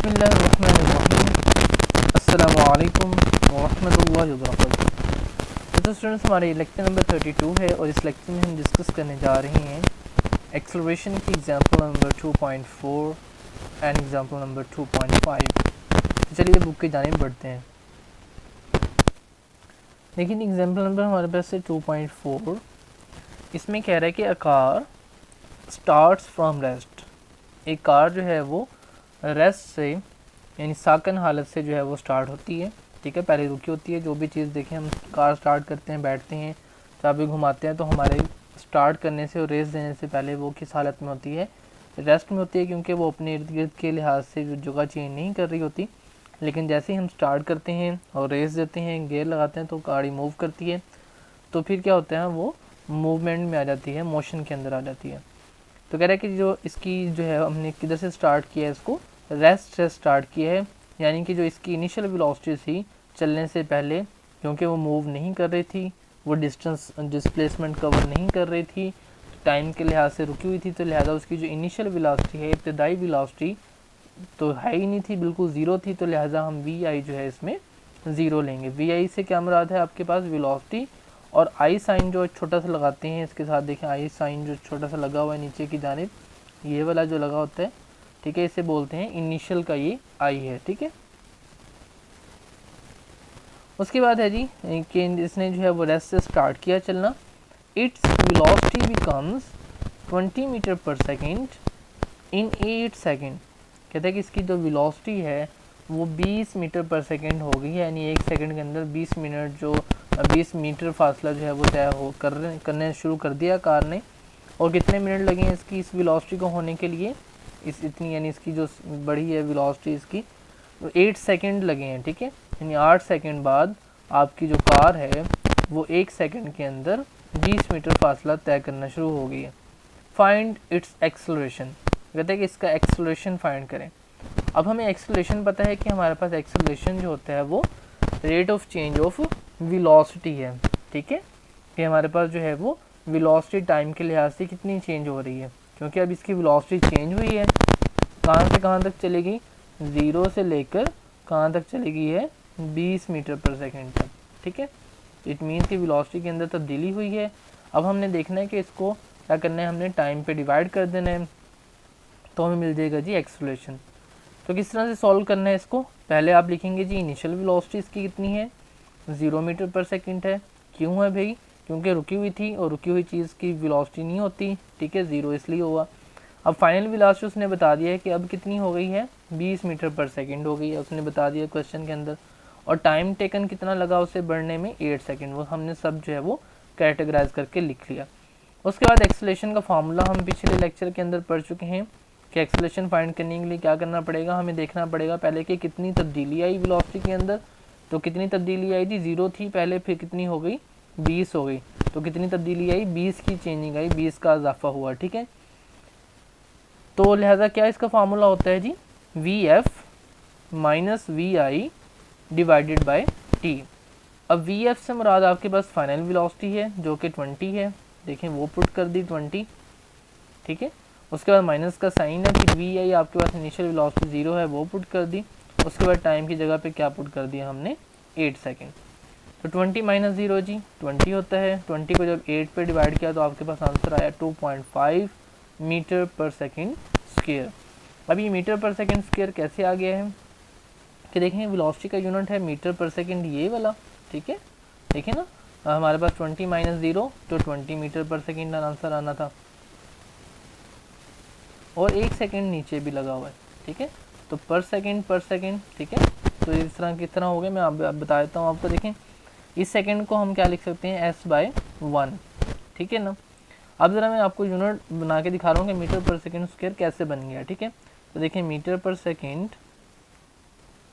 बिस्मिल्लाहिर्रहमानिर्रहीम। अस्सलामुअलैकुम वरहमतुल्लाहि वबरकातुहू। तो स्टूडेंट्स, हमारे लेक्चर नंबर 32 है और इस लेक्चर में हम डिस्कस करने जा रहे हैं एक्सेलरेशन की example number 2.4 and example number 2.5। तो चलिए बुक की जानिब बढ़ते हैं। लेकिन एग्जांपल नंबर हमारे पास है 2.4। इसमें कह रहा है कि a car starts from rest. एक कार जो है वो रेस्ट से यानी साकन हालत से जो है वो स्टार्ट होती है। ठीक है, पहले रुकी होती है। जो भी चीज़ देखें, हम कार स्टार्ट करते हैं, बैठते हैं, चाबी घुमाते हैं, तो हमारे स्टार्ट करने से और रेस देने से पहले वो किस हालत में होती है? रेस्ट में होती है, क्योंकि वो अपने इर्द गिर्द के लिहाज से जो जगह चेंज नहीं कर रही होती। लेकिन जैसे ही हम स्टार्ट करते हैं और रेस देते हैं, गेयर लगाते हैं, तो गाड़ी मूव करती है। तो फिर क्या होता है, वो मूवमेंट में आ जाती है, मोशन के अंदर आ जाती है। तो कह रहा है कि जो इसकी जो है हमने किधर से स्टार्ट किया है, इसको रेस्ट से स्टार्ट किया है। यानी कि जो इसकी इनिशियल वेलोसिटी थी चलने से पहले, क्योंकि वो मूव नहीं कर रही थी, वो डिस्प्लेसमेंट कवर नहीं कर रही थी, टाइम के लिहाज से रुकी हुई थी, तो लिहाजा उसकी जो इनिशियल वेलोसिटी है, इब्तदाई वेलोसिटी तो है ही नहीं थी, बिल्कुल ज़ीरो थी। तो लिहाजा हम वी आई जो है इसमें ज़ीरो लेंगे। वी आई से क्या मुराद है आपके पास? वेलोसिटी। और आई साइन जो छोटा सा लगाते हैं इसके साथ, देखें आई साइन जो छोटा सा लगा हुआ है नीचे की जानिब, ये वाला जो लगा होता है, ठीक है, इसे बोलते हैं इनिशियल का, ये आई है। ठीक है, उसके बाद है जी कि इसने जो है वो रेस्ट से स्टार्ट किया चलना। Its velocity becomes 20 metre per second in 8 second. कहते हैं कि इसकी जो वेलोसिटी है वो 20 मीटर पर सेकेंड हो गई है, यानी 1 सेकेंड के अंदर 20 मीटर फासला जो है वो तय हो करने शुरू कर दिया कार ने। और कितने मिनट लगे हैं इसकी इस वेलोसिटी को होने के लिए? इतनी यानी इसकी जो बढ़ी है वेलोसिटी इसकी, 8 सेकेंड लगे हैं। ठीक है, यानी 8 सेकेंड बाद आपकी जो कार है वो 1 सेकेंड के अंदर 20 मीटर फासला तय करना शुरू हो गई है। Find its acceleration. कहते हैं कि इसका एक्सेलरेशन फाइंड करें। अब हमें एक्सेलरेशन पता है कि हमारे पास एक्सेलरेशन जो होता है वो rate of change of velocity है। ठीक है, कि हमारे पास जो है वो वेलोसिटी टाइम के लिहाज से कितनी चेंज हो रही है, क्योंकि अब इसकी वेलोसिटी चेंज हुई है। कहाँ से कहाँ तक चलेगी? ज़ीरो से लेकर कहाँ तक चलेगी है? 20 मीटर पर सेकेंड तक। ठीक है, इट मीन्स कि वेलोसिटी के अंदर तब्दीली हुई है। अब हमने देखना है कि इसको क्या करना है, हमने टाइम पे डिवाइड कर देना है, तो हमें मिल जाएगा जी एक्सेलरेशन। तो किस तरह से सॉल्व करना है इसको? पहले आप लिखेंगे जी इनिशियल वेलोसिटी इसकी कितनी है? 0 मीटर पर सेकेंड है। क्यों है भाई? क्योंकि रुकी हुई थी और रुकी हुई चीज़ की वेलोसिटी नहीं होती। ठीक है, 0 इसलिए हुआ। अब फाइनल वेलोसिटी उसने बता दिया है कि अब कितनी हो गई है? 20 मीटर पर सेकेंड हो गई है, उसने बता दिया क्वेश्चन के अंदर। और टाइम टेकन कितना लगा उसे बढ़ने में? 8 सेकेंड। वो हमने सब जो है वो कैटेगराइज करके लिख लिया। उसके बाद एक्सेलरेशन का फार्मूला हम पिछले लेक्चर के अंदर पढ़ चुके हैं कि एक्सेलरेशन फाइंड करने के लिए क्या करना पड़ेगा, हमें देखना पड़ेगा पहले कि कितनी तब्दीली आई वेलोसिटी के अंदर। तो कितनी तब्दीली आई थी? 0 थी पहले, फिर कितनी हो गई? 20 हो गई। तो कितनी तब्दीली आई? 20 की चेंजिंग आई, 20 का इजाफा हुआ। ठीक है, तो लिहाजा क्या इसका फार्मूला होता है जी? V F minus V I divided by T. अब वी एफ से मुराद आपके पास फाइनल वेलोसिटी है जो कि 20 है। देखें वो पुट कर दी 20। ठीक है, उसके बाद माइनस का साइन है, फिर वी आई आपके पास इनिशियल वेलोसिटी 0 है, वो पुट कर दी। उसके बाद टाइम की जगह पे क्या पुट कर दिया हमने? 8 सेकेंड। तो 20 माइनस 0 जी 20 होता है। 20 को जब 8 पे डिवाइड किया तो आपके पास आंसर आया 2.5 मीटर पर सेकेंड स्क्वायर। अब ये मीटर पर सेकेंड स्क्वायर कैसे आ गया है कि देखें वेलोसिटी का यूनिट है मीटर पर सेकेंड, ये वाला। ठीक है, देखें ना, हमारे पास 20 माइनस 0 तो 20 मीटर पर सेकेंड आंसर आना था, और 1 सेकेंड नीचे भी लगा हुआ है। ठीक है, तो पर सेकेंड। ठीक है, तो इस तरह किस तरह हो गया मैं अब बता देता हूँ आपको। देखें इस सेकेंड को हम क्या लिख सकते हैं? s/1। ठीक है ना, अब ज़रा मैं आपको यूनिट बना के दिखा रहा हूँ कि मीटर पर सेकेंड स्क्वायर कैसे बन गया। ठीक है, तो देखें मीटर पर सेकेंड,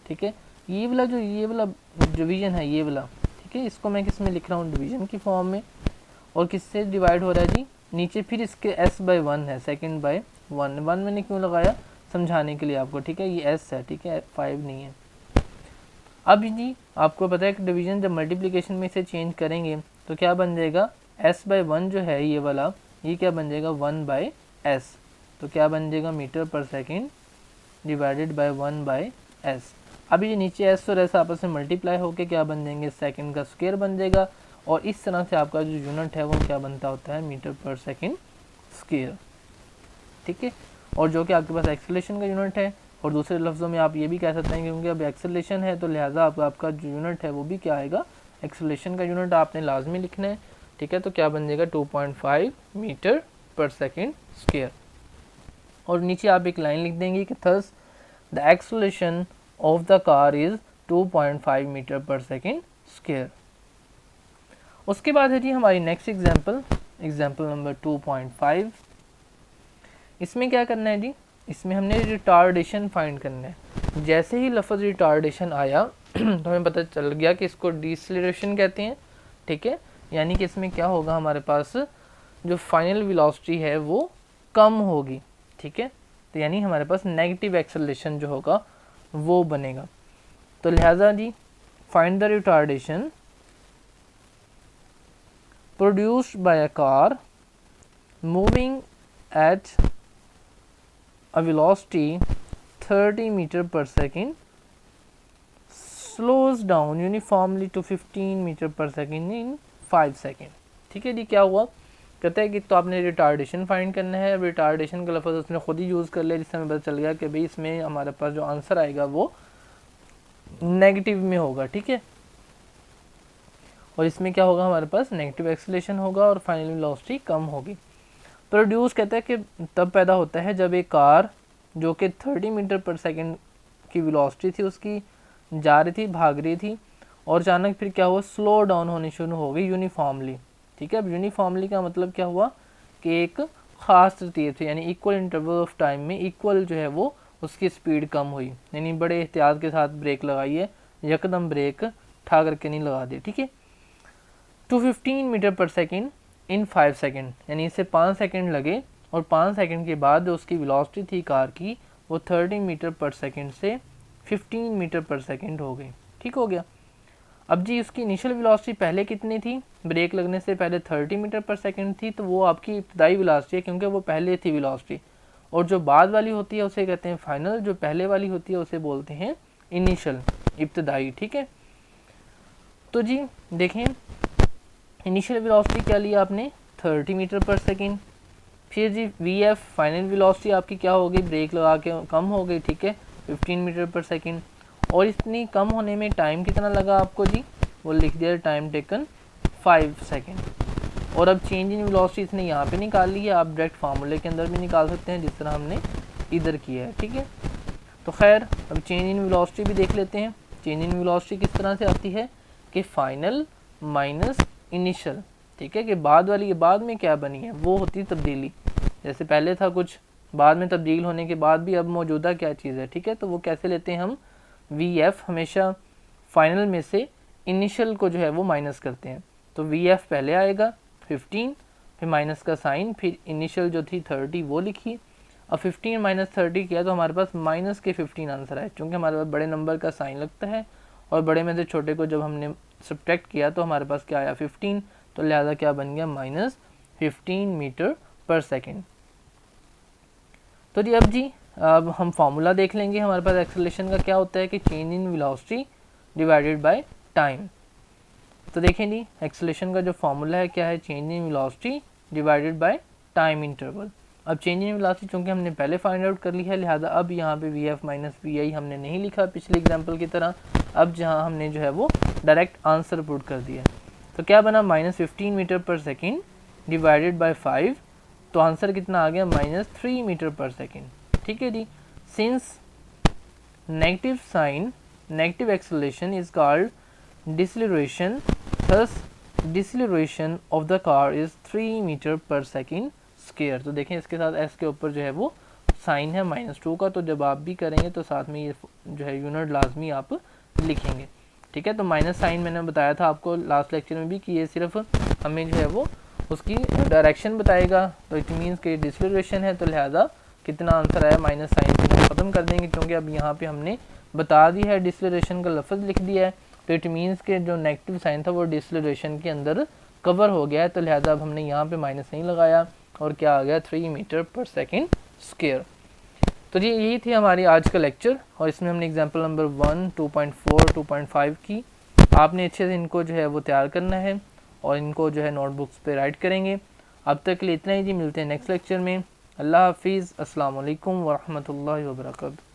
ठीक है, ये वाला डिवीजन है, ये वाला। ठीक है, इसको मैं किस में लिख रहा हूँ? डिवीजन की फॉर्म में। और किससे डिवाइड हो रहा है जी? नीचे फिर इसके s/1 है, सेकेंड/1। 1 मैंने क्यों लगाया? समझाने के लिए आपको। ठीक है, ये s है, ठीक है, 5 नहीं है। अब जी आपको पता है कि डिवीजन जब मल्टीप्लिकेशन में इसे चेंज करेंगे तो क्या बन जाएगा? s/1 जो है ये वाला, ये क्या बन जाएगा? 1/s। तो क्या बन जाएगा? Metre per second divided by 1/s। अभी ये नीचे s और s आपस में मल्टीप्लाई होके क्या बन जाएंगे, सेकंड का स्क्वायर बन जाएगा, और इस तरह से आपका जो यूनिट है वो क्या बनता होता है, मीटर पर सेकंड स्क्वायर। ठीक है, और जो कि आपके पास एक्सेलरेशन का यूनिट है, और दूसरे लफ्ज़ों में आप ये भी कह सकते हैं क्योंकि अब एक्सेलरेशन है तो लिहाजा आपका जो यूनिट है वो भी क्या आएगा, एक्सेलरेशन का यूनिट आपने लाजमी लिखना है। ठीक है, तो क्या बन जाएगा 2.5 मीटर पर सेकंड स्क्वायर। और नीचे आप एक लाइन लिख देंगे कि thus the acceleration of the car is 2.5 metre per second square. उसके बाद है जी हमारी नेक्स्ट एग्जांपल, एग्जांपल नंबर 2.5। इसमें क्या करना है जी, इसमें हमने रिटार्डेशन फाइंड करना है। जैसे ही लफ्ज़ रिटार्डेशन आया तो हमें पता चल गया कि इसको डिसलेरेशन कहते हैं। ठीक है, यानी कि इसमें क्या होगा, हमारे पास जो फाइनल वेलोसिटी है वो कम होगी। ठीक है, तो यानी हमारे पास नेगेटिव एक्सेलरेशन जो होगा वो बनेगा। तो लिहाजा जी find the retardation produced by a car moving at a velocity 30 meter per second slows down uniformly to 15 meter per second in 5 second. ठीक है जी, क्या हुआ, कहता है कि तो आपने रिटार्डेशन फाइंड करना है। रिटार्डेशन का लफ्ज़ उसने खुद ही यूज़ कर लिया, जिससे हमें पता चल गया कि भाई इसमें हमारे पास जो आंसर आएगा वो नेगेटिव में होगा। ठीक है, और इसमें क्या होगा, हमारे पास नेगेटिव एक्सेलरेशन होगा और फाइनल वेलोसिटी कम होगी। प्रोड्यूस कहता है कि तब पैदा होता है जब एक कार जो कि 30 मीटर पर सेकंड की वेलोसिटी थी उसकी, जा रही थी, भाग रही थी, और अचानक फिर क्या हुआ, स्लो डाउन होनी शुरू हो गई यूनिफॉर्मली। ठीक है, अब यूनिफॉर्मली का मतलब क्या हुआ कि एक ख़ास तरतीब से, यानी इक्वल इंटरवल ऑफ टाइम में इक्वल जो है वो उसकी स्पीड कम हुई। यानी बड़े एहतियात के साथ ब्रेक लगाइए, यकदम ब्रेक ठा करके नहीं लगा दी। ठीक है, 215 metre per second in 5 second, यानी इसे 5 सेकेंड लगे, और 5 सेकेंड के बाद जो उसकी वेलोसिटी थी कार की वो 30 मीटर पर सेकेंड से 15 मीटर पर सेकेंड हो गई। ठीक हो गया। अब जी उसकी इनिशियल वेलोसिटी पहले कितनी थी, ब्रेक लगने से पहले 30 मीटर पर सेकेंड थी, तो वो आपकी इब्तदाई वेलोसिटी है क्योंकि वो पहले थी वेलोसिटी, और जो बाद वाली होती है उसे कहते हैं फाइनल, जो पहले वाली होती है उसे बोलते हैं इनिशियल, इब्तदाई। ठीक है, तो जी देखें इनिशियल वेलोसिटी क्या लिया आपने, 30 मीटर पर सेकेंड। फिर जी वी एफ फाइनल वेलोसिटी आपकी क्या हो गई, ब्रेक लगा के कम हो गई। ठीक है, 15 मीटर पर सेकेंड, और इतनी कम होने में टाइम कितना लगा आपको जी, वो लिख दिया टाइम टेकन 5 सेकेंड। और अब चेंज इन वेलोसिटी इसने यहाँ पे निकाल ली है, आप डायरेक्ट फार्मूले के अंदर भी निकाल सकते हैं जिस तरह हमने इधर किया है। ठीक है, तो खैर अब चेंज इन वेलोसिटी भी देख लेते हैं। चेंज इन वेलोसिटी किस तरह से आती है कि फाइनल माइनस इनिशियल। ठीक है, कि बाद वाली के बाद में क्या बनी है वो होती है तब्दीली, जैसे पहले था कुछ, बाद में तब्दील होने के बाद भी अब मौजूदा क्या चीज़ है। ठीक है, तो वो कैसे लेते हैं हम, वी एफ हमेशा फाइनल में से इनिशियल को जो है वो माइनस करते हैं, तो वी एफ पहले आएगा 15, फिर माइनस का साइन, फिर इनिशियल जो थी 30 वो लिखी, अब 15 माइनस 30 किया तो हमारे पास माइनस के 15 आंसर आए। चूँकि हमारे पास बड़े नंबर का साइन लगता है और बड़े में से छोटे को जब हमने सब्ट्रैक्ट किया तो हमारे पास क्या आया 15, तो लिहाजा क्या बन गया -15 मीटर पर सेकेंड। तो जी अब हम फार्मूला देख लेंगे। हमारे पास एक्सेलरेशन का क्या होता है कि change in velocity divided by time. तो देखें जी एक्सेलरेशन का जो फार्मूला है क्या है, change in velocity divided by time interval. अब चेंज इन वेलोसिटी चूँकि हमने पहले फाइंड आउट कर ली है, लिहाजा अब यहाँ पे वी एफ माइनस वी आई हमने नहीं लिखा पिछले एग्जाम्पल की तरह, अब जहाँ हमने जो है वो डायरेक्ट आंसर पुट कर दिया। तो क्या बना -15 metre per second divided by 5, तो आंसर कितना आ गया -3 मीटर पर सेकेंड। ठीक है जी, since negative sign negative acceleration is called deceleration, thus deceleration of the car is 3 metre per second square. तो देखें इसके साथ एस के ऊपर जो है वो साइन है -2 का, तो जब आप भी करेंगे तो साथ में ये जो है यूनिट लाजमी आप लिखेंगे। ठीक है, तो माइनस साइन मैंने बताया था आपको लास्ट लेक्चर में भी कि ये सिर्फ हमें जो है वो उसकी डायरेक्शन बताएगा, तो इट मीन्स कि डिसलेरेशन है, तो लिहाजा कितना आंसर आया माइनस साइन से हम ख़त्म कर देंगे, क्योंकि अब यहाँ पे हमने बता दी है डिसलेरेशन का लफ्ज़ लिख दिया है, तो इट मीन्स के जो नेगेटिव साइन था वो डिसलेरेशन के अंदर कवर हो गया है, तो लिहाजा अब हमने यहाँ पे माइनस नहीं लगाया और क्या आ गया 3 मीटर पर सेकेंड स्क्वायर। तो जी यही थी हमारी आज का लेक्चर, और इसमें हमने एग्जाम्पल नंबर 1, 2.4, 2.5 की। आपने अच्छे से इनको जो है वो तैयार करना है और इनको जो है नोटबुक्स पे राइट करेंगे। अब तक के लिए इतना ही जी, मिलते हैं नेक्स्ट लेक्चर में। अल्लाह हाफिज़, अस्सलाम वालेकुम वरहमतुल्लाहि वबरकातुहू।